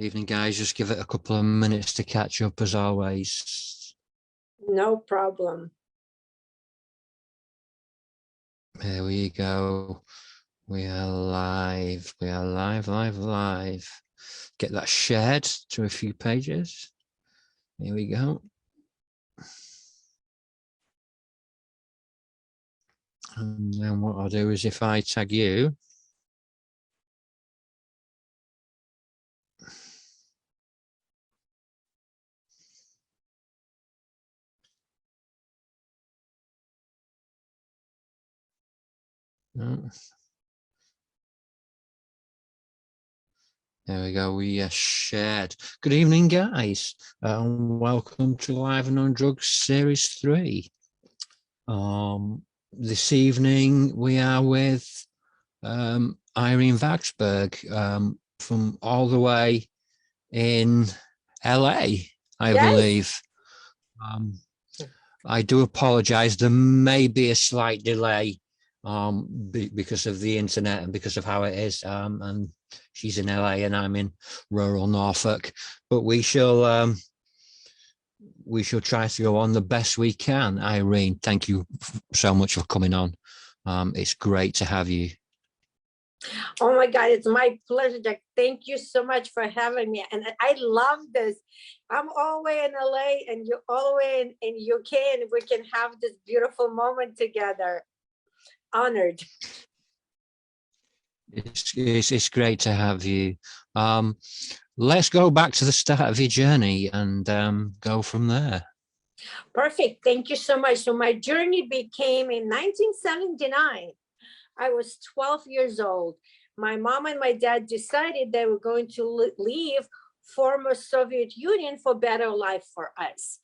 Evening, guys. Just give it a couple of minutes to catch up as always. No problem. Here we go. We are live. We are live. Get that shared to a few pages. Here we go. And then what I'll do is if I tag you, there we go. We are shared. Good evening, guys, and welcome to Live and Undrugged Series 3. This evening we are with Irene Vaksberg from all the way in LA, I believe. I do apologize. There may be a slight delay because of the internet and because of how it is. And she's in LA and I'm in rural Norfolk, but we shall try to go on the best we can. Irene, thank you so much for coming on. It's great to have you. Oh my God, it's my pleasure, Jack. Thank you so much for having me. And I love this. I'm all the way in LA and you're all the way in UK, and we can have this beautiful moment together. Honored. It's great to have you. Let's go back to the start of your journey and go from there. Perfect. Thank you so much. So my journey became in 1979. I was 12 years old. My mom and my dad decided they were going to leave former Soviet Union for better life for us.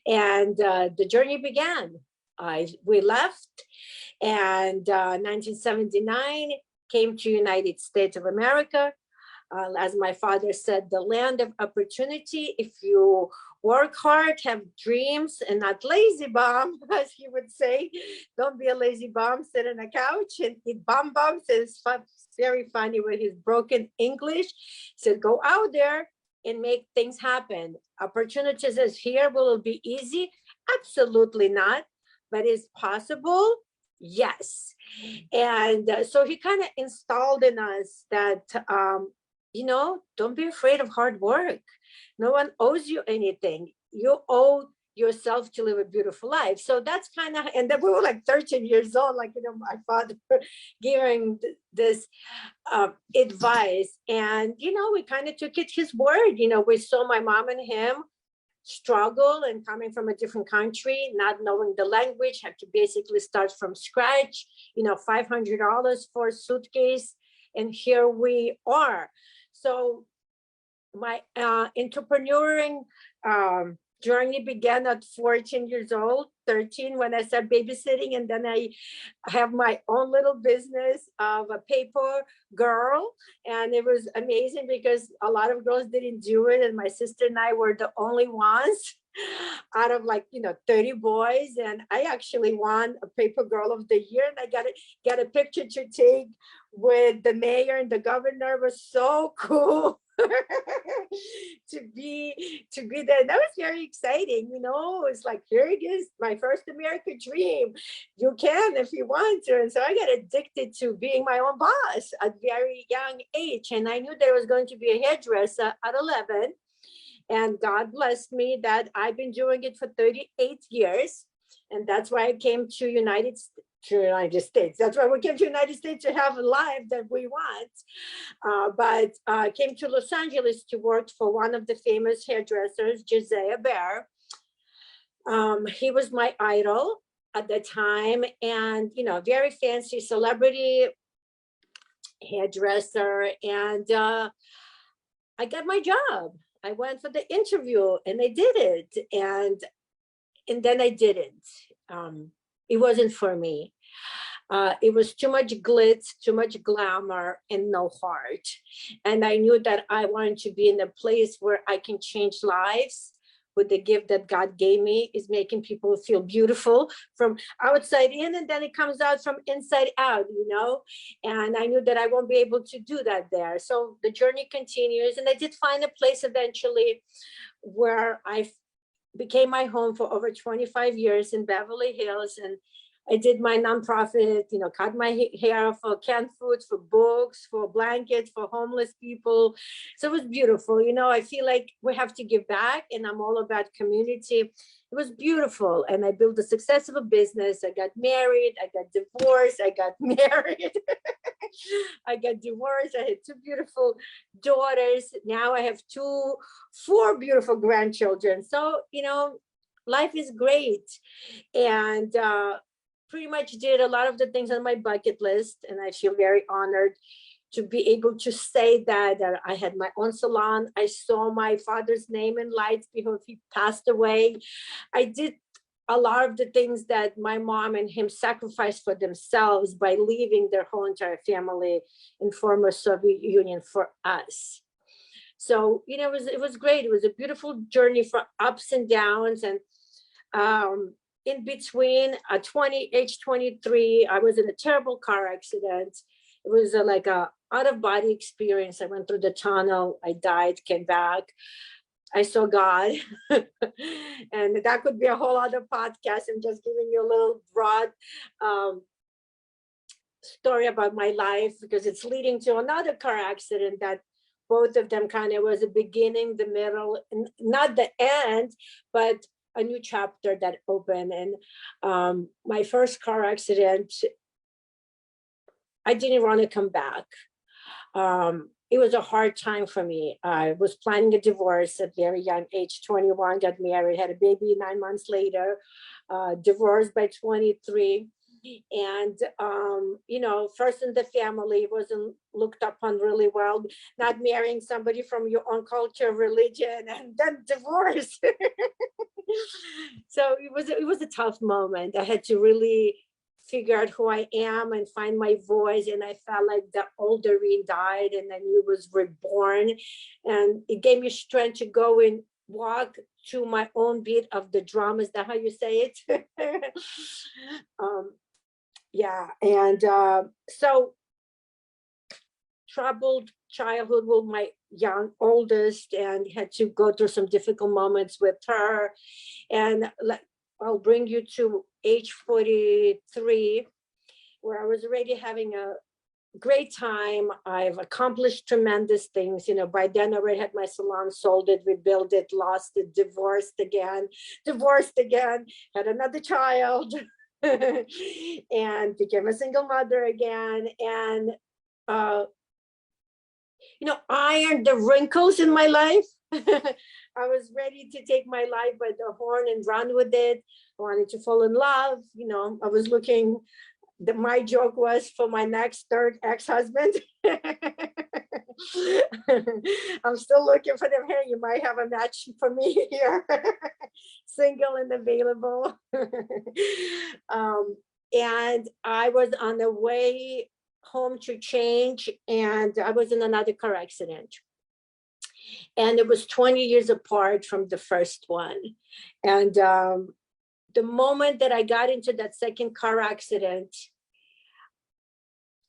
And the journey began. We left, and 1979 came to United States of America. As my father said, the land of opportunity. If you work hard, have dreams, and not lazy bum, as he would say. Don't be a lazy bum, sit on a couch and eat bombs. It's very funny with his broken English. He said, go out there and make things happen. Opportunities is here. Will it be easy? Absolutely not. But is possible? Yes. And so he kind of installed in us that, don't be afraid of hard work. No one owes you anything. You owe yourself to live a beautiful life. So that's kind of, and then we were like 13 years old, my father giving this advice. And, we kind of took it his word. We saw my mom and him struggle, and coming from a different country, not knowing the language, had to basically start from scratch, $500 for a suitcase. And here we are. So my entrepreneuring journey began at 14 years old, 13 when I started babysitting, and then I have my own little business of a paper girl, and it was amazing because a lot of girls didn't do it, and my sister and I were the only ones out of 30 boys, and I actually won a paper girl of the year, and I got a picture to take with the mayor and the governor. It was so cool. to be there. That was very exciting. It's like, here it is, my first American dream. You can if you want to. And so I got addicted to being my own boss at very young age, and I knew there was going to be a hairdresser at 11. And God blessed me that I've been doing it for 38 years. And that's why I came to United States. That's why we came to United States, to have a life that we want. But I came to Los Angeles to work for one of the famous hairdressers, Josiah Bear. He was my idol at the time, and very fancy celebrity hairdresser. And I got my job. I went for the interview and I did it, and then I didn't. It wasn't for me. It was too much glitz, too much glamour, and no heart. And I knew that I wanted to be in a place where I can change lives with the gift that God gave me, is making people feel beautiful from outside in, and then it comes out from inside out, you know. And I knew that I won't be able to do that there. So the journey continues, and I did find a place eventually where I became my home for over 25 years in Beverly Hills. And I did my nonprofit, you know, cut my hair for canned foods, for books, for blankets, for homeless people. So it was beautiful. You know, I feel like we have to give back, and I'm all about community. It was beautiful. And I built a successful business. I got married. I got divorced. I got married. I got divorced. I had two beautiful daughters. Now I have four beautiful grandchildren. So, you know, life is great. And pretty much did a lot of the things on my bucket list. And I feel very honored to be able to say that I had my own salon. I saw my father's name in lights before he passed away. I did a lot of the things that my mom and him sacrificed for themselves by leaving their whole entire family in former Soviet Union for us. So, you know, it was great. It was a beautiful journey for ups and downs. And in between age 23, I was in a terrible car accident. It was like a out of body experience. I went through the tunnel. I died, came back. I saw God. And that could be a whole other podcast. I'm just giving you a little broad story about my life, because it's leading to another car accident that both of them kind of was the beginning, the middle, and not the end, but a new chapter that opened. And my first car accident, I didn't want to come back. It was a hard time for me. I was planning a divorce at very young age, 21, got married, had a baby 9 months later, divorced by 23. And, you know, first in the family, wasn't looked upon really well, not marrying somebody from your own culture, religion, and then divorce. So it was a tough moment. I had to really figure out who I am and find my voice. And I felt like the old Irene died and then you was reborn. And it gave me strength to go and walk to my own beat of the drum. Is that how you say it? Yeah. And so troubled childhood with my young oldest, and had to go through some difficult moments with her. And I'll bring you to age 43, where I was already having a great time. I've accomplished tremendous things. You know, by then I already had my salon, sold it, rebuilt it, lost it, divorced again, had another child, and became a single mother again. And, you know, ironed the wrinkles in my life. I was ready to take my life by the horn and run with it. I wanted to fall in love. You know, I was looking, my joke was for my next third ex-husband. I'm still looking for them. Hey, you might have a match for me here. Single and available. And I was on the way home to change, and I was in another car accident. And it was 20 years apart from the first one. And the moment that I got into that second car accident,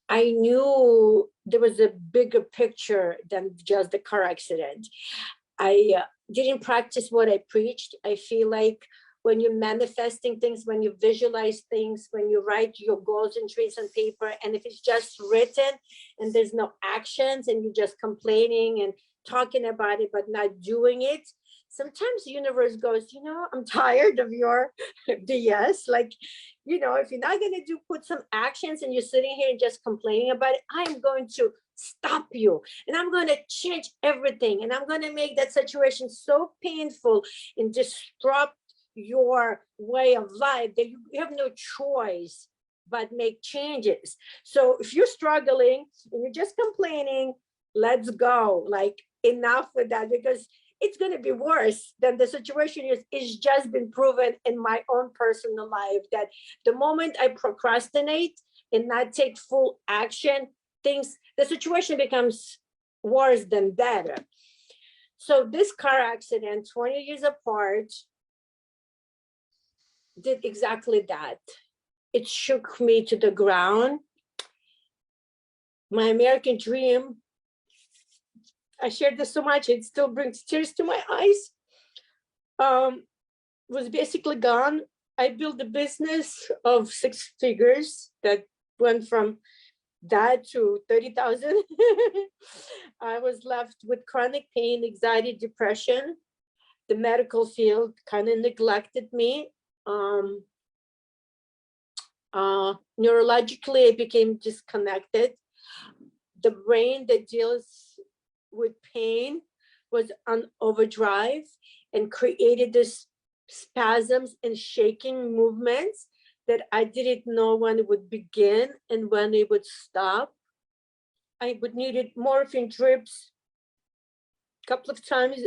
I knew there was a bigger picture than just the car accident. I didn't practice what I preached. I feel like when you're manifesting things, when you visualize things, when you write your goals and dreams on paper, and if it's just written and there's no actions and you're just complaining and talking about it but not doing it, sometimes the universe goes, you know, I'm tired of your BS. Like, you know, if you're not going to put some actions and you're sitting here and just complaining about it, I'm going to stop you and I'm going to change everything. And I'm going to make that situation so painful and disrupt your way of life that you have no choice but make changes. So if you're struggling and you're just complaining, let's go. Like, enough with that, because it's going to be worse than the situation is. It's just been proven in my own personal life that the moment I procrastinate and not take full action, the situation becomes worse than better. So this car accident, 20 years apart, did exactly that. It shook me to the ground. My American dream, I shared this so much, it still brings tears to my eyes, was basically gone. I built a business of 6 figures that went from that to 30,000. I was left with chronic pain, anxiety, depression. The medical field kind of neglected me. Neurologically, I became disconnected. The brain that deals with pain was on overdrive and created this spasms and shaking movements that I didn't know when it would begin and when it would stop. I would needed morphine drips a couple of times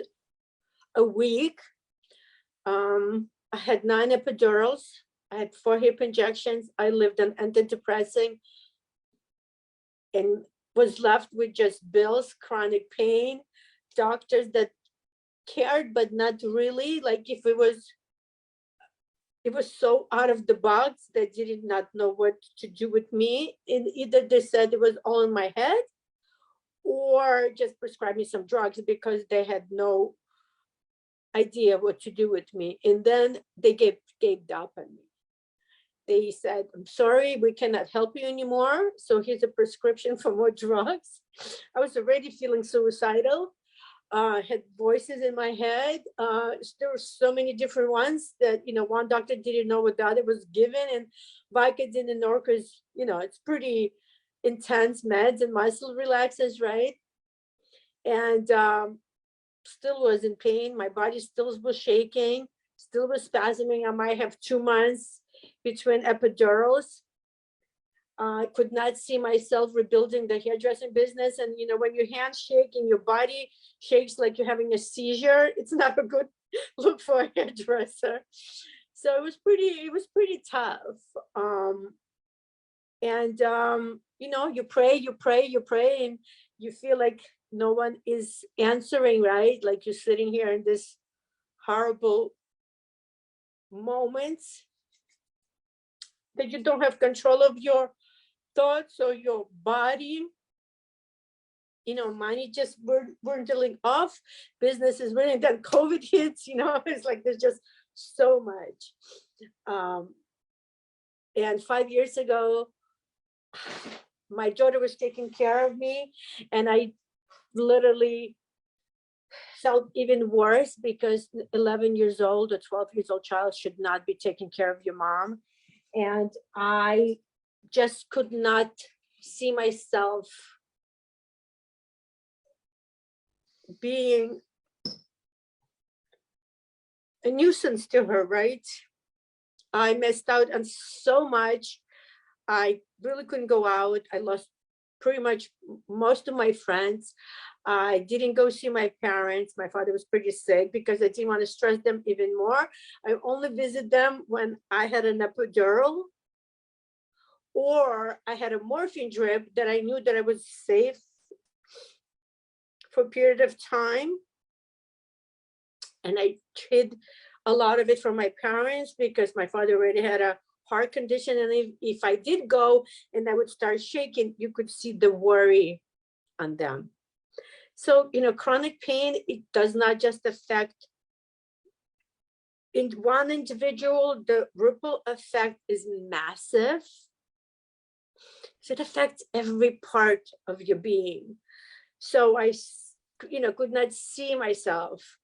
a week. I had 9 epidurals. I had 4 hip injections. I lived on antidepressant and was left with just bills, chronic pain, doctors that cared, but not really. Like if it was so out of the box, they did not know what to do with me. And either they said it was all in my head or just prescribed me some drugs because they had no idea what to do with me. And then they gave up on me. They said, I'm sorry, we cannot help you anymore. So here's a prescription for more drugs. I was already feeling suicidal. Had voices in my head. There were so many different ones that, one doctor didn't know what the other was given, and Vicodin didn't know because, it's pretty intense meds and muscle relaxers, right? And still was in pain. My body still was shaking, still was spasming. I might have 2 months between epidurals. I could not see myself rebuilding the hairdressing business. And, when your hands shake and your body shakes like you're having a seizure, it's not a good look for a hairdresser. So it was pretty tough. You pray, and you feel like no one is answering, right? Like you're sitting here in this horrible moments that you don't have control of your thoughts or your body. Money just dwindling off, business is running, then COVID hits, it's like there's just so much. And 5 years ago, my daughter was taking care of me, and I literally felt even worse because 11 years old or 12 years old child should not be taking care of your mom. And I just could not see myself being a nuisance to her, right? I missed out on so much. I really couldn't go out. I lost pretty much most of my friends. I didn't go see my parents. My father was pretty sick because I didn't want to stress them even more. I only visit them when I had an epidural or I had a morphine drip that I knew that I was safe for a period of time. And I hid a lot of it from my parents because my father already had a heart condition. And if I did go and I would start shaking, you could see the worry on them. So, chronic pain, it does not just affect in one individual, the ripple effect is massive. So it affects every part of your being. So I, could not see myself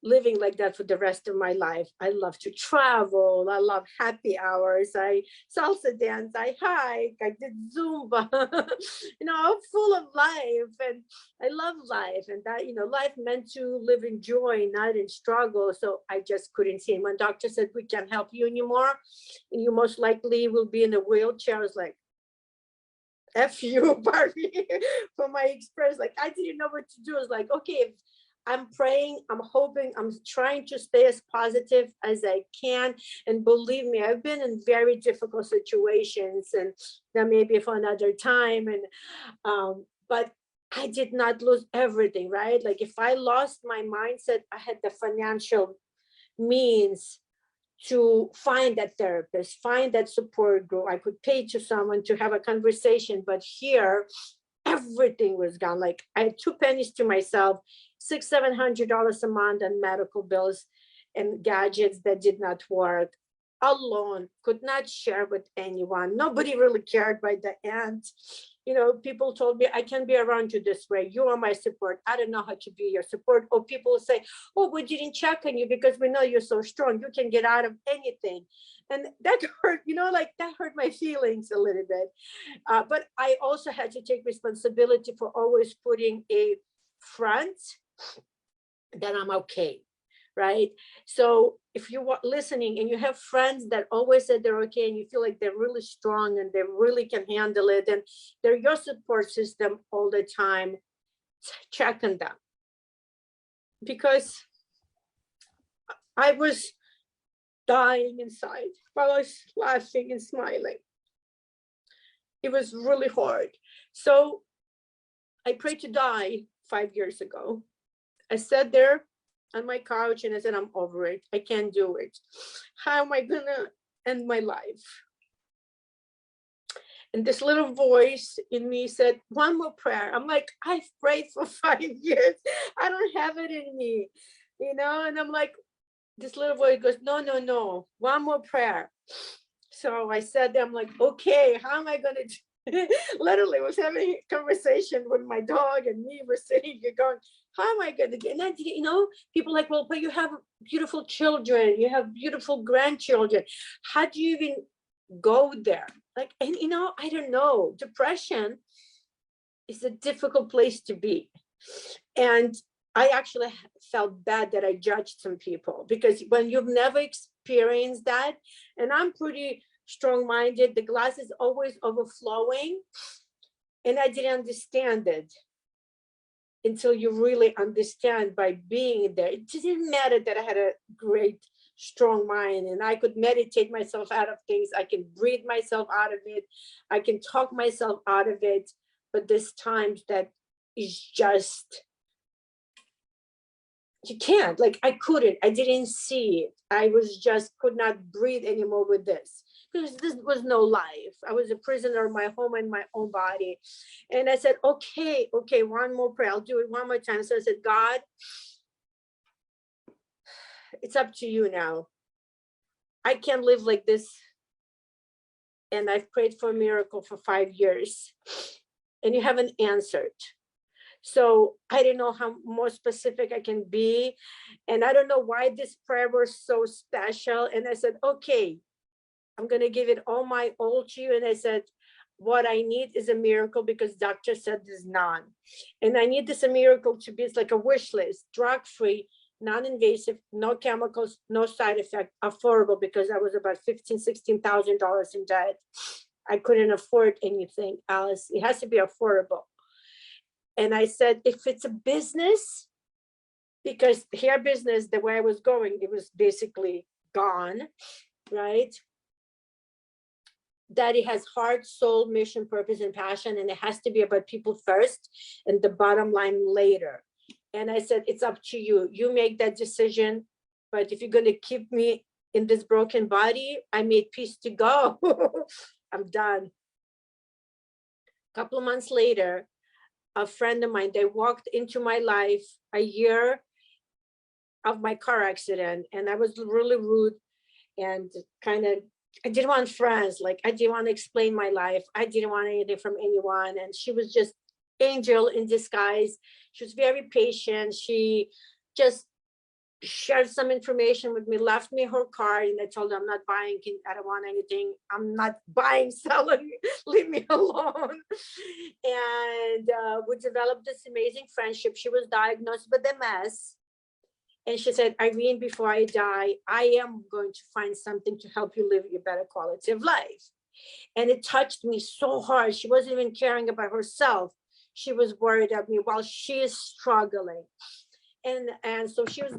living like that for the rest of my life. I love to travel. I love happy hours. I salsa dance. I hike. I did Zumba. I'm full of life, and I love life. And that, life meant to live in joy, not in struggle. So I just couldn't see. And when doctor said we can't help you anymore, and you most likely will be in a wheelchair, I was like, F you, Barbie, for my express. Like I didn't know what to do. I was like, okay, I'm praying, I'm hoping, I'm trying to stay as positive as I can. And believe me, I've been in very difficult situations, and that may be for another time. And but I did not lose everything, right? Like if I lost my mindset, I had the financial means to find that therapist, find that support group. I could pay to someone to have a conversation, but here, everything was gone. Like I had 2 pennies to myself, $600-700 a month on medical bills and gadgets that did not work. Alone, could not share with anyone. Nobody really cared by the end. You know, people told me, I can be around you this way. You are my support. I don't know how to be your support. Or people say, oh, we didn't check on you because we know you're so strong. You can get out of anything. And that hurt, you know, like that hurt my feelings a little bit. But I also had to take responsibility for always putting a front that I'm okay. Right. So if you're listening and you have friends that always said they're okay and you feel like they're really strong and they really can handle it and they're your support system all the time, check on them. Because I was dying inside while I was laughing and smiling. It was really hard. So I prayed to die 5 years ago. I sat there on my couch and I said, I'm over it. I can't do it. How am I gonna end my life? And this little voice in me said, one more prayer. I'm like, I've prayed for 5 years. I don't have it in me, you know? And I'm like, this little voice goes, no, one more prayer. So I said, I'm like, okay, how am I gonna do? Literally was having a conversation with my dog and me were sitting here going, how am I going to get? And then, you know, people like, well, but you have beautiful children, you have beautiful grandchildren. How do you even go there? Like, and you know, I don't know. Depression is a difficult place to be. And I actually felt bad that I judged some people, because when you've never experienced that, and I'm pretty strong-minded, the glass is always overflowing, and I didn't understand it until you really understand by being there. It didn't matter that I had a great, strong mind and I could meditate myself out of things. I can breathe myself out of it. I can talk myself out of it. But there's times that is just, you can't, like I couldn't, I didn't see it. I was just could not breathe anymore with this. Because this was no life. I was a prisoner of my home and my own body. And I said, okay, one more prayer. I'll do it one more time. So I said, God, it's up to you now. I can't live like this. And I've prayed for a miracle for 5 years. And you haven't answered. So I don't know how more specific I can be. And I don't know why this prayer was so special. And I said, okay, I'm going to give it all my all to you. And I said, what I need is a miracle, because doctor said there's none. And I need this a miracle to be, it's like a wish list, drug-free, non-invasive, no chemicals, no side effect, affordable, because I was about $15,000-16,000 in debt. I couldn't afford anything else. It has to be affordable. And I said, if it's a business, because hair business, the way I was going, it was basically gone, right? That it has heart, soul, mission, purpose, and passion, and it has to be about people first and the bottom line later. And I said, it's up to you. You make that decision. But if you're going to keep me in this broken body, I made peace to go. I'm done. A couple of months later, a friend of mine, they walked into my life a year of my car accident, and I was really rude and kind of, I didn't want friends. Like, I didn't want to explain my life. I didn't want anything from anyone. And she was just angel in disguise. She was very patient. She just shared some information with me, left me her card, and I told her, I'm not buying, I don't want anything. I'm not buying, selling, leave me alone. And we developed this amazing friendship. She was diagnosed with MS. And she said, Irene, before I die, I am going to find something to help you live a better quality of life. And it touched me so hard. She wasn't even caring about herself. She was worried of me while she is struggling. And so she was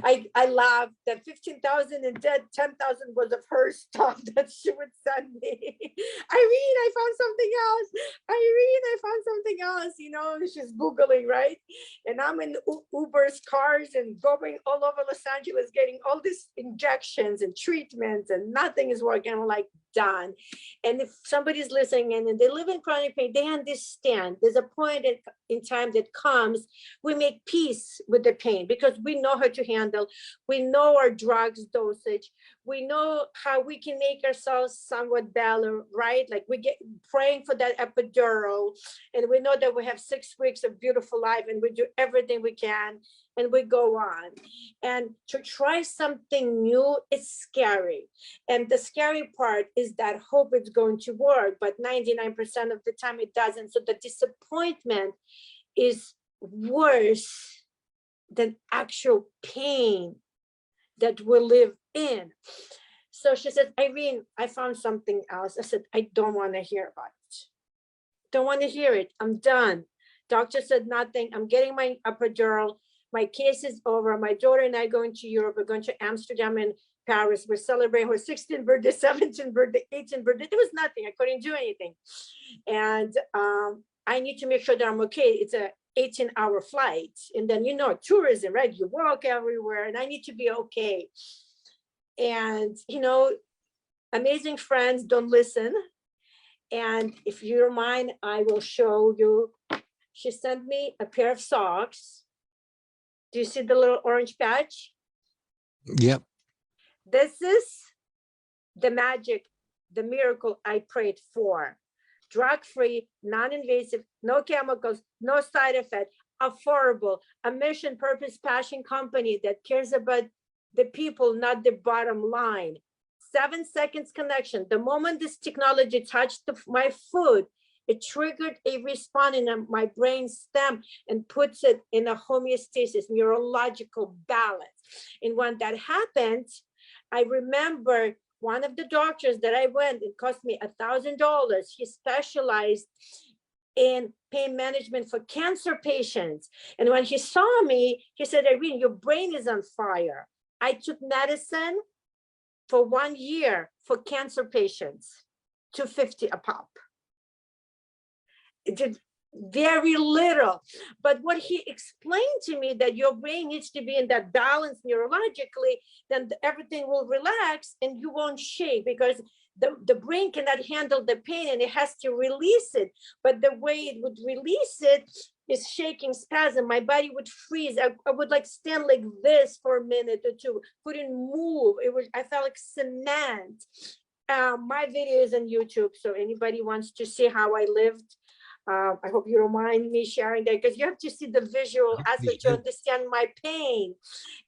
I laughed that 15,000 and 10,000 was of her stuff that she would send me. Irene, I found something else. Irene, I found something else. You know, she's Googling, right? And I'm in Uber's cars and going all over Los Angeles, getting all these injections and treatments, and nothing is working. I'm like, done. And if somebody's listening and they live in chronic pain, they understand there's a point in time that comes, we make peace with the pain because we know how to handle, we know our drugs dosage, we know how we can make ourselves somewhat better, right? Like we get praying for that epidural, and we know that we have 6 weeks of beautiful life, and we do everything we can, and we go on. And to try something new, it's scary. And the scary part is that hope it's going to work, but 99% of the time it doesn't. So the disappointment is worse than actual pain that we live in. So she said, Irene, I found something else. I said, I don't want to hear about it. Don't want to hear it. I'm done. Doctor said nothing. I'm getting my epidural. My case is over. My daughter and I are going to Europe. We're going to Amsterdam and Paris. We're celebrating her 16th birthday, 17th birthday, 18th birthday. There was nothing. I couldn't do anything. And I need to make sure that I'm okay. It's a 18-hour flight. And then, you know, tourism, right? You walk everywhere, and I need to be okay. And, you know, amazing friends don't listen. And if you don't mind, I will show you. She sent me a pair of socks. Do you see the little orange patch? Yep. This is the magic, the miracle I prayed for. Drug-free, non-invasive, no chemicals, no side effect, affordable, a mission, purpose, passion company that cares about the people, not the bottom line. 7 seconds connection. The moment this technology touched my foot, it triggered a response in my brain stem and puts it in a homeostasis, neurological balance. And when that happened, I remember one of the doctors that I went, it cost me $1,000. He specialized in pain management for cancer patients. And when he saw me, he said, Irene, your brain is on fire. I took medicine for 1 year for cancer patients, $250 a pop. It did very little. But what he explained to me, that your brain needs to be in that balance neurologically, then everything will relax and you won't shake, because the brain cannot handle the pain and it has to release it. But the way it would release it is shaking, spasm. My body would freeze. I would like stand like this for a minute or two, couldn't move. I felt like cement. My video is on YouTube, so anybody wants to see how I lived, I hope you don't mind me sharing that, because you have to see the visual aspect to understand my pain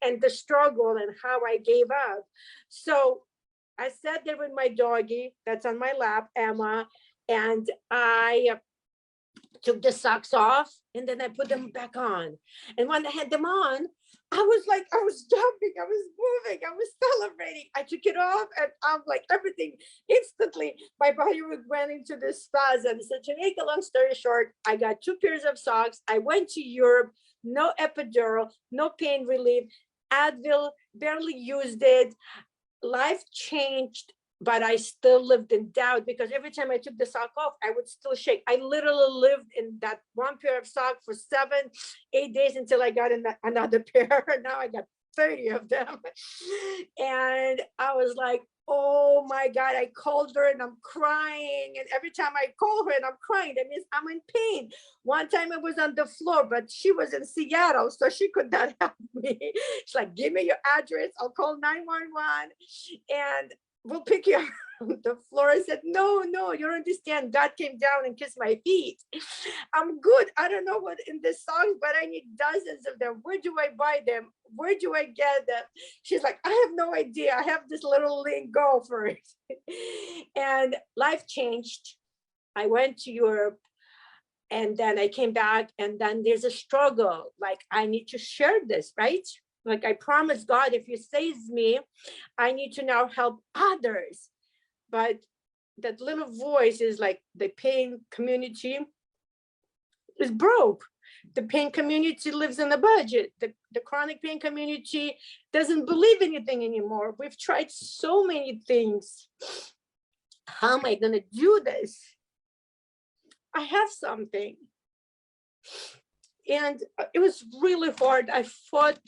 and the struggle and how I gave up. So I sat there with my doggie that's on my lap, Emma, and I took the socks off and then I put them back on. And when I had them on, I was jumping, I was moving, I was celebrating. I took it off and I'm like, everything instantly, my body went into this spasm. So to make a long story short, I got 2 pairs of socks. I went to Europe, no epidural, no pain relief, Advil, barely used it. Life changed, but I still lived in doubt, because every time I took the sock off, I would still shake. I literally lived in that 1 pair of socks for 7-8 days until I got another pair. Now I got 30 of them. And I was like, oh my God, I called her and I'm crying. And every time I call her and I'm crying, that means I'm in pain. One time I was on the floor, but she was in Seattle, so she could not help me. She's like, give me your address, I'll call 911 and we'll pick you up from the floor. I said, no, you don't understand. God came down and kissed my feet. I'm good. I don't know what in this song, but I need dozens of them. Where do I buy them? Where do I get them? She's like, I have no idea. I have this little link, go for it. And life changed. I went to Europe and then I came back, and then there's a struggle. Like, I need to share this, right? Like, I promised God, if you save me, I need to now help others. But that little voice is like, the pain community is broke. The pain community lives in a budget. The chronic pain community doesn't believe anything anymore. We've tried so many things. How am I going to do this? I have something. And it was really hard. I fought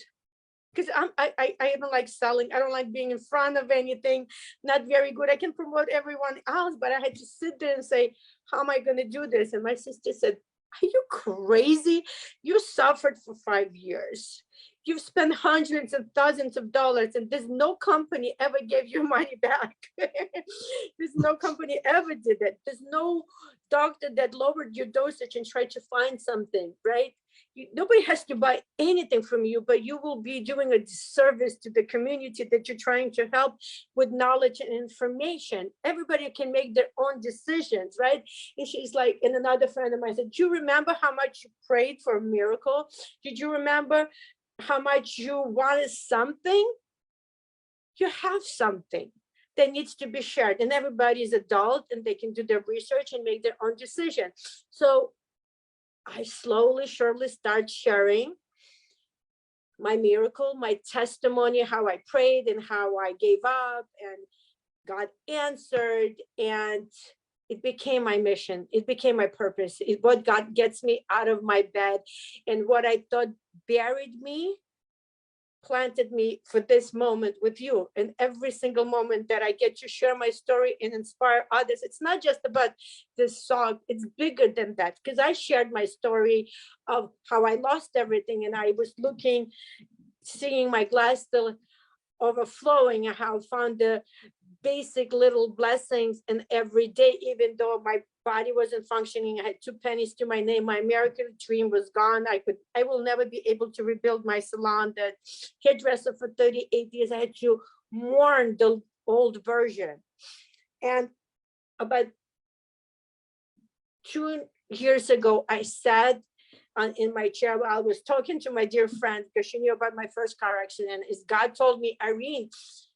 because I don't like selling. I don't like being in front of anything. Not very good. I can promote everyone else, but I had to sit there and say, how am I going to do this? And my sister said, are you crazy? You suffered for 5 years. You've spent hundreds of thousands of dollars, and there's no company ever gave you money back. There's no company ever did that. There's no doctor that lowered your dosage and tried to find something, right? Nobody has to buy anything from you, but you will be doing a disservice to the community that you're trying to help with knowledge and information. Everybody can make their own decisions, right? And she's like, and another friend of mine said, do you remember how much you prayed for a miracle? Did you remember how much you wanted something? You have something that needs to be shared, and everybody is adult and they can do their research and make their own decision. So I slowly, surely start sharing my miracle, my testimony, how I prayed and how I gave up and God answered, and it became my mission. It became my purpose. It's what God gets me out of my bed, and what I thought buried me planted me for this moment with you. And every single moment that I get to share my story and inspire others, it's not just about this song, it's bigger than that, because I shared my story of how I lost everything, and I was looking, seeing my glass still overflowing, and how I found the basic little blessings in every day, even though my body wasn't functioning. I had 2 pennies to my name. My American dream was gone. I will never be able to rebuild my salon. The hairdresser for 38 years, I had to mourn the old version. And about 2 years ago, I sat in my chair while I was talking to my dear friend, because she knew about my first car accident. Is God told me, Irene,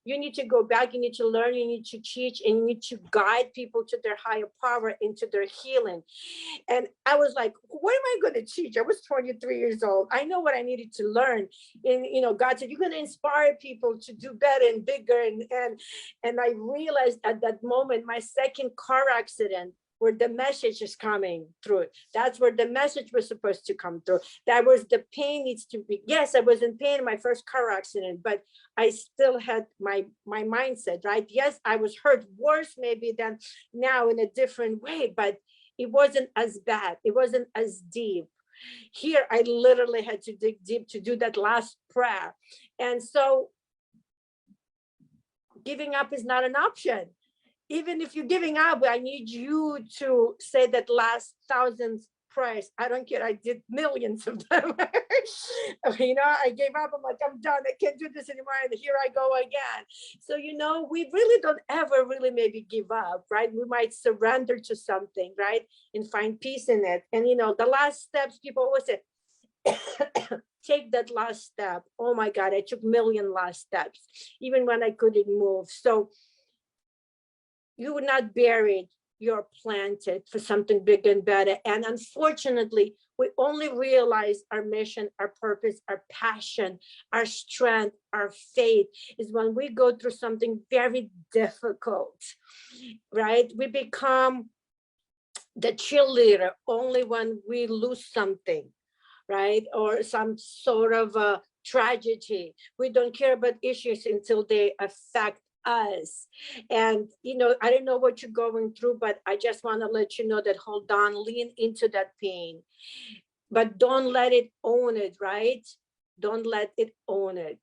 you need to go back, you need to learn, you need to teach, and you need to guide people to their higher power, into their healing. And I was like, what am I going to teach? I was 23 years old. I know what I needed to learn. And, God said, you're going to inspire people to do better and bigger. And I realized at that moment, my second car accident, where the message is coming through. That's where the message was supposed to come through. That was the pain needs to be. Yes, I was in pain in my first car accident, but I still had my mindset, right? Yes, I was hurt worse maybe than now in a different way, but it wasn't as bad. It wasn't as deep. Here, I literally had to dig deep to do that last prayer. And so giving up is not an option. Even if you're giving up, I need you to say that last 1,000 prayers. I don't care. I did millions of them. I gave up. I'm like, I'm done. I can't do this anymore. And here I go again. So, we really don't ever really maybe give up, right? We might surrender to something, right? And find peace in it. And, the last steps, people always say, take that last step. Oh my God, I took million last steps, even when I couldn't move. So, you were not buried, you're planted for something bigger and better. And unfortunately, we only realize our mission, our purpose, our passion, our strength, our faith is when we go through something very difficult, right? We become the cheerleader only when we lose something, right? Or some sort of a tragedy. We don't care about issues until they affect us. And I don't know what you're going through, but I just want to let you know that hold on, lean into that pain, but don't let it own it, right? Don't let it own it.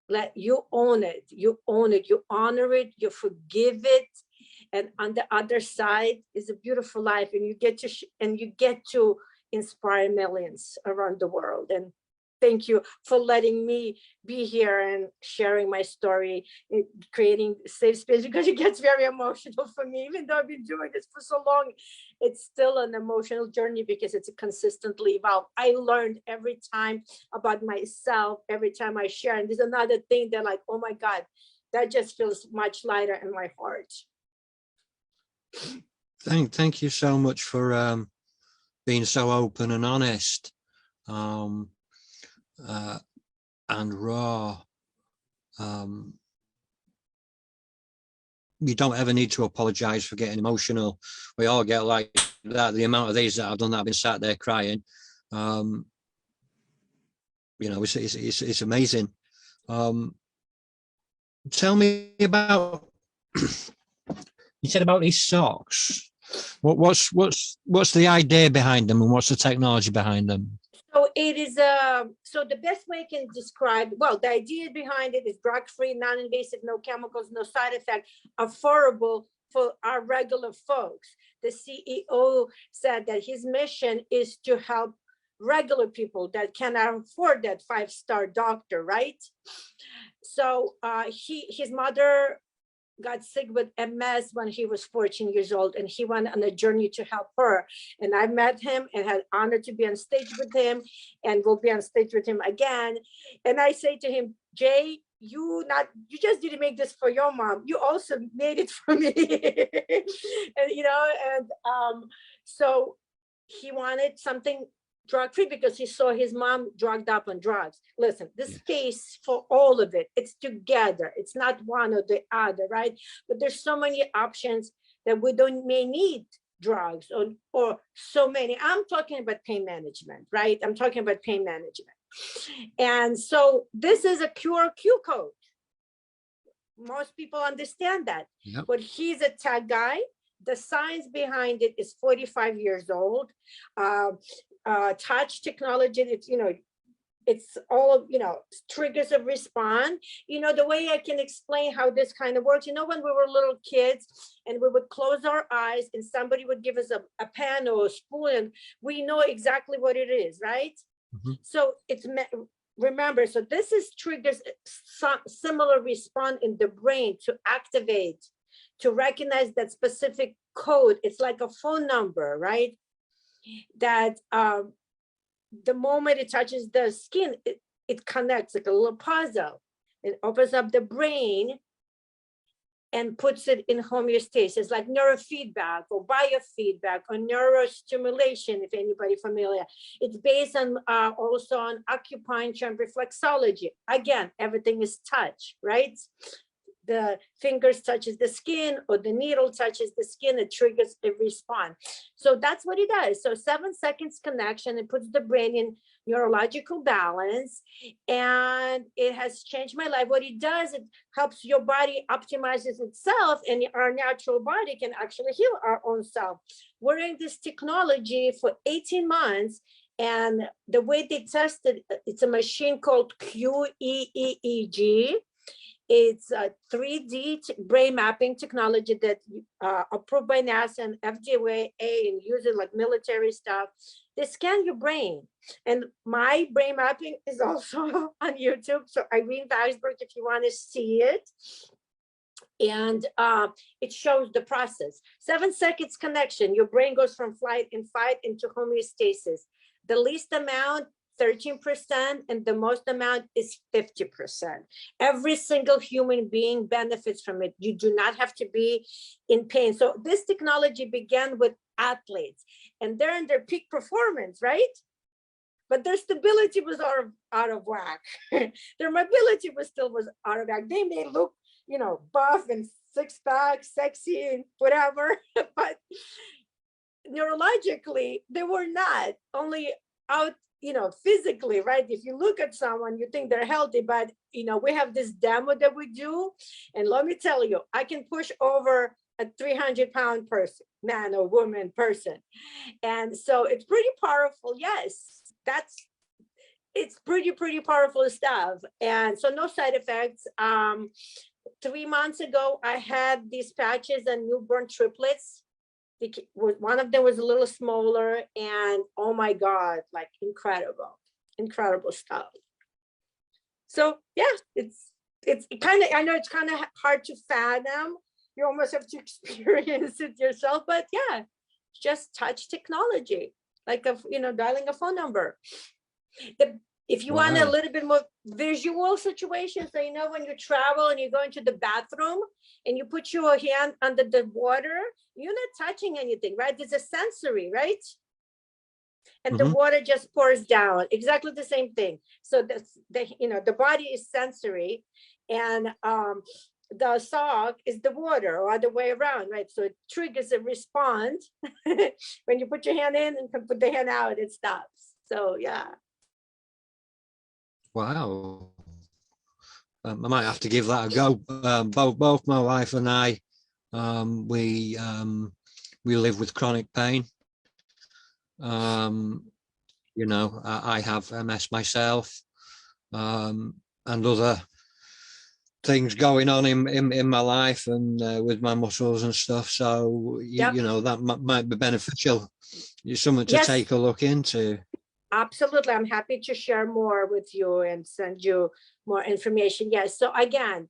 Let you own it. You own it. You honor it. You forgive it. And on the other side is a beautiful life, and you get to inspire millions around the world. And thank you for letting me be here and sharing my story, creating a safe space, because it gets very emotional for me. Even though I've been doing this for so long, it's still an emotional journey because it's consistently evolved. I learned every time about myself, every time I share. And there's another thing that oh my God, that just feels much lighter in my heart. Thank you so much for being so open and honest. and raw. You don't ever need to apologize for getting emotional. We all get like that. The amount of these that I've done that I've been sat there crying, it's amazing. Tell me about, you said about these socks. What's the idea behind them, and what's the technology behind them? So it is so the best way I can describe, well, the idea behind it is drug-free, non-invasive, no chemicals, no side effect, affordable for our regular folks. The CEO said that his mission is to help regular people that cannot afford that 5-star doctor, right? So his mother got sick with MS when he was 14 years old, and he went on a journey to help her. And I met him and had honor to be on stage with him, and will be on stage with him again. And I say to him, Jay, you just didn't make this for your mom, you also made it for me. So he wanted something drug-free because he saw his mom drugged up on drugs. Listen, this space for all of it, it's together. It's not one or the other, right? But there's so many options that we may need drugs or so many. I'm talking about pain management, right? I'm talking about pain management. And so this is a QR code. Most people understand that. Yep. But he's a tech guy. The science behind it is 45 years old. Touch technology, it's all, triggers of response. The way I can explain how this kind of works, when we were little kids and we would close our eyes and somebody would give us a pen or a spoon, and we know exactly what it is, right? Mm-hmm. So remember, so this triggers some similar response in the brain to activate, to recognize that specific code. It's like a phone number, right? That the moment it touches the skin, it connects like a little puzzle. It opens up the brain and puts it in homeostasis, like neurofeedback or biofeedback or neurostimulation, if anybody familiar. It's based on also on acupuncture and reflexology. Again, everything is touch, right? The fingers touches the skin or the needle touches the skin, it triggers a response. So that's what it does. So 7 seconds connection, it puts the brain in neurological balance, and it has changed my life. What it does, it helps your body optimizes itself, and our natural body can actually heal our own self. We're in this technology for 18 months. And the way they tested, it's a machine called QEEG. It's a 3D brain mapping technology that approved by NASA and FDA and use it like military stuff. They scan your brain. And my brain mapping is also on YouTube. So Irene Vaksberg, if you want to see it. And it shows the process. 7 seconds connection. Your brain goes from flight and fight into homeostasis. The least amount, 13%, and the most amount is 50%. Every single human being benefits from it. You do not have to be in pain. So this technology began with athletes, and they're in their peak performance, right? But their stability was out of whack. Their mobility was out of whack. They may look, buff and six-pack, sexy, and whatever, but neurologically, they were not. Only out, physically, right? If you look at someone, you think they're healthy, but, we have this demo that we do. And let me tell you, I can push over a 300-pound person, man or woman person. And so it's pretty powerful. Yes, it's pretty powerful stuff. And so no side effects. 3 months ago, I had these patches on newborn triplets. One of them was a little smaller, and oh my God, like incredible stuff. So yeah, it's kind of, I know it's kind of hard to fathom. You almost have to experience it yourself, but yeah, just touch technology, like dialing a phone number. If you want a little bit more visual situation, so when you travel and you go into the bathroom and you put your hand under the water, you're not touching anything, right? There's a sensory, right? and the water just pours down. Exactly the same thing. So the body is sensory, and the sock is the water, or other way around, right? So it triggers a response. When you put your hand in and can put the hand out, it stops. So yeah. Wow. I might have to give that a go. Both my wife and I, we live with chronic pain. You know, I have MS myself, and other things going on in my life and with my muscles and stuff. So you know, that might be beneficial. It's something to take a look into. Absolutely. I'm happy to share more with you and send you more information. Yes. So again,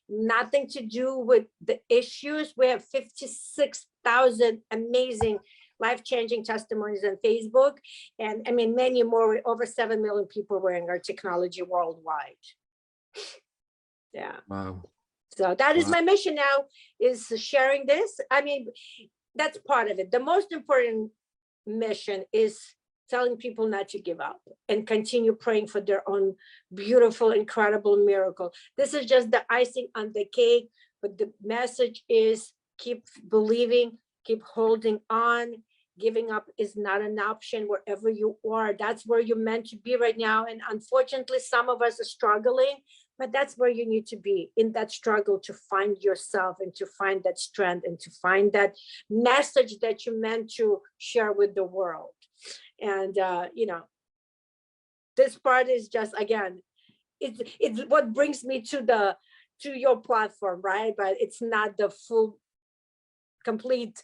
nothing to do with the issues. We have 56,000 amazing life-changing testimonies on Facebook. And I mean, many more, over 7 million people wearing our technology worldwide. Yeah. Wow. So that is my mission now, is sharing this. I mean, that's part of it. The most important mission is telling people not to give up and continue praying for their own beautiful, incredible miracle. This is just the icing on the cake, but the message is keep believing, keep holding on. Giving up is not an option wherever you are. That's where you're meant to be right now. And unfortunately, some of us are struggling, but that's where you need to be, in that struggle, to find yourself and to find that strength and to find that message that you're meant to share with the world. And you know, this part is just, again, it's what brings me to your platform, right? But it's not the full complete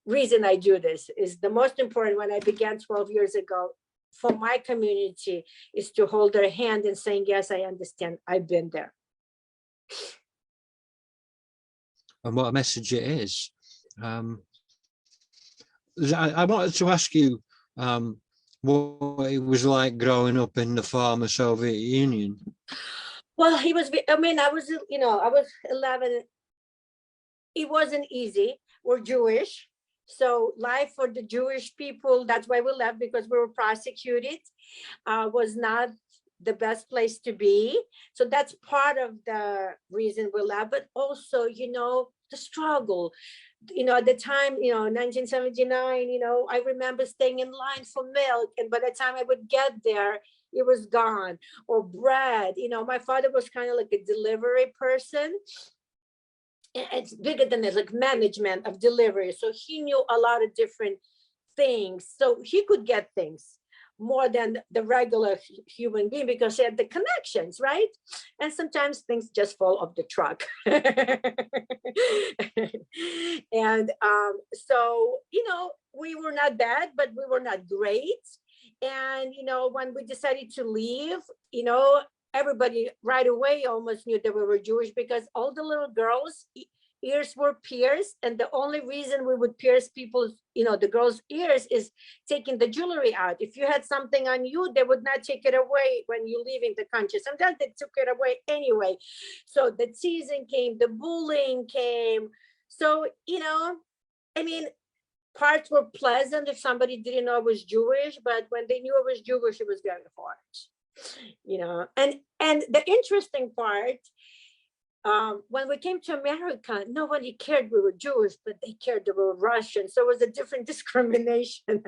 reason I do this. Is the most important, when I began 12 years ago, for my community, is to hold their hand and saying, yes, I understand, I've been there. And what a message it is. I wanted to ask you what it was like growing up in the former Soviet Union. Well, I was 11. It wasn't easy. We're Jewish. So life for the Jewish people, that's why we left, because we were prosecuted, was not the best place to be. So that's part of the reason we left. But also, you know, the struggle. You know, at the time, you know, 1979, you know, I remember staying in line for milk. And by the time I would get there, it was gone. Or bread. You know, my father was kind of like a delivery person. It's bigger than it, like management of delivery. So he knew a lot of different things. So he could get things more than the regular human being, because he had the connections, right? And sometimes things just fall off the truck. And so, you know, we were not bad, but we were not great. And, you know, when we decided to leave, you know, everybody right away almost knew that we were Jewish, because all the little girls' ears were pierced. And the only reason we would pierce people's, you know, the girls' ears, is taking the jewelry out. If you had something on you, they would not take it away when you leave in the country. Sometimes they took it away anyway. So the teasing came, the bullying came. So, you know, I mean, parts were pleasant if somebody didn't know I was Jewish, but when they knew I was Jewish, it was very hard. You know, and the interesting part, when we came to America, nobody cared we were Jewish, but they cared that we were Russian. So it was a different discrimination.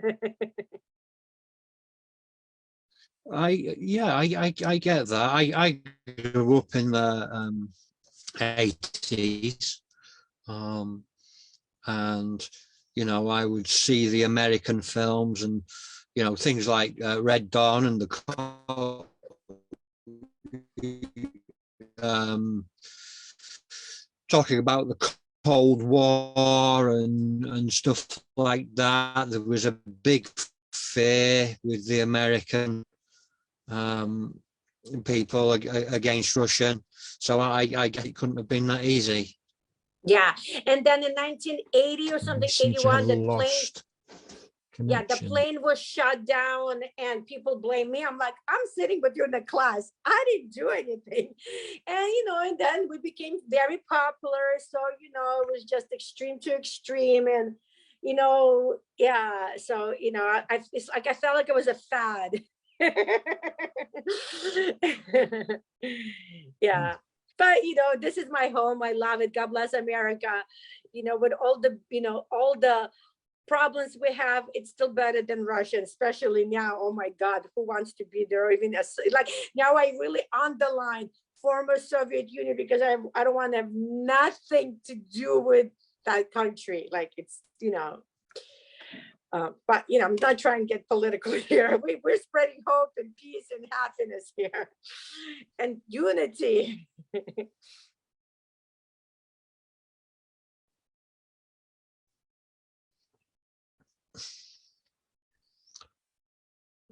I get that. I grew up in the 80s, and you know, I would see the American films, and you know, things like Red Dawn and the talking about the Cold War and stuff like that. There was a big fear with the American people against Russian. So I it couldn't have been that easy. Yeah, and then in 1980 or something, 81, the plane was shut down and people blame me. I'm like, I'm sitting with you in the class. I didn't do anything. And, you know, and then we became very popular. So, you know, it was just extreme to extreme. And, you know, yeah. So, you know, it's like I felt like it was a fad. Yeah. But, you know, this is my home. I love it. God bless America. You know, with all the, you know, all the problems we have, it's still better than Russia, especially now. Oh my God, who wants to be there? Or even like now, I really underline former Soviet Union, because I don't want to have nothing to do with that country. Like, it's, you know, but, you know, I'm not trying to get political here. We're spreading hope and peace and happiness here and unity.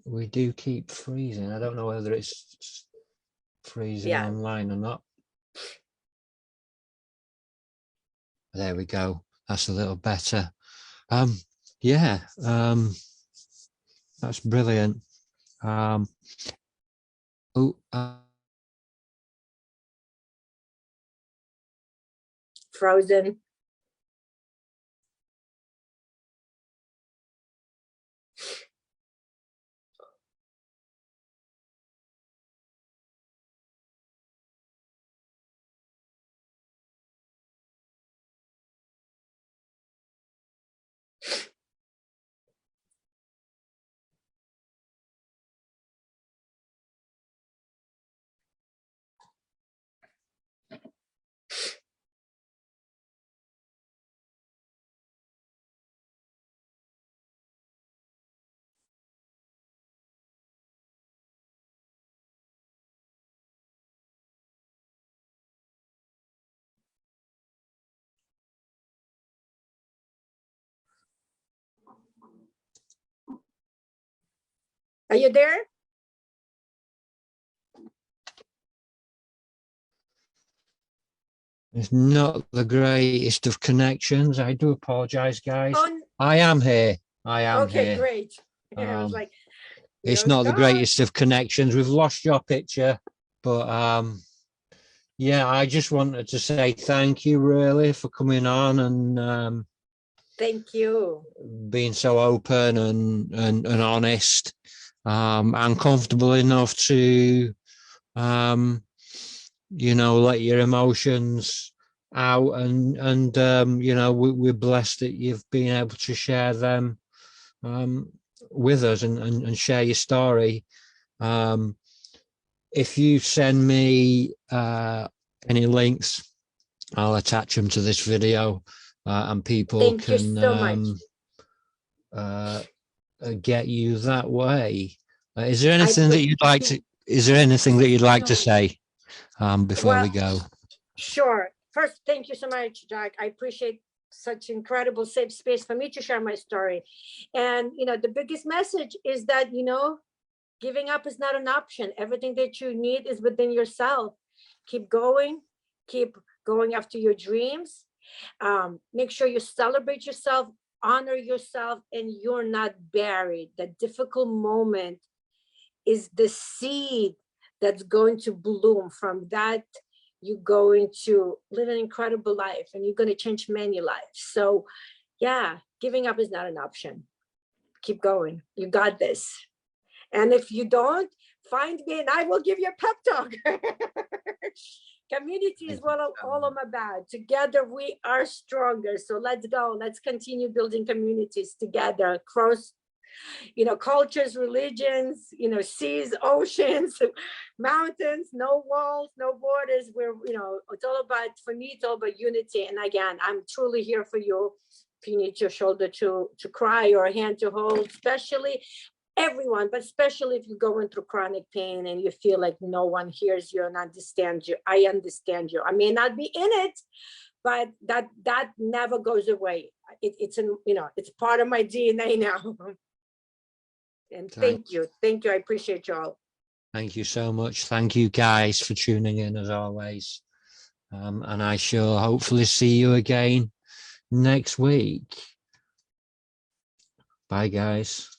We do keep freezing. I don't know whether it's freezing Yeah. online or not. There we go. That's a little better. Yeah, that's brilliant. Frozen. Are you there? It's not the greatest of connections. I do apologize, guys. Oh, I am here. I am okay, here. great. I was like, It's not the greatest of connections. We've lost your picture, but yeah, I just wanted to say thank you, really, for coming on and thank you. Being so open and honest, and comfortable enough to you know, let your emotions out, and you know, we're blessed that you've been able to share them with us and share your story. If you send me any links, I'll attach them to this video, and people Thank can you so much. Get you that way. Is there anything that you'd like to? Is there anything that you'd like to say before we go? Sure. First, thank you so much, Jack. I appreciate such incredible safe space for me to share my story. And, you know, the biggest message is that, you know, giving up is not an option. Everything that you need is within yourself. Keep going after your dreams. Make sure you celebrate yourself, honor yourself, and you're not buried. That difficult moment is the seed that's going to bloom. From that, you're going to live an incredible life, and you're going to change many lives. So yeah, giving up is not an option. Keep going. You got this. And if you don't, find me and I will give you a pep talk. Community is what all I'm about. Together we are stronger. So let's go. Let's continue building communities together across, you know, cultures, religions, you know, seas, oceans, mountains, no walls, no borders. We're, you know, it's all about, for me, it's all about unity. And again, I'm truly here for you. If you need your shoulder to cry or a hand to hold, especially everyone, but especially if you're going through chronic pain and you feel like no one hears you and understands you. I understand you. I may not be in it, but that never goes away. It's in, you know, it's part of my DNA now. And thank you. I appreciate y'all. Thank you so much. Thank you guys for tuning in as always. And I shall hopefully see you again next week. Bye guys.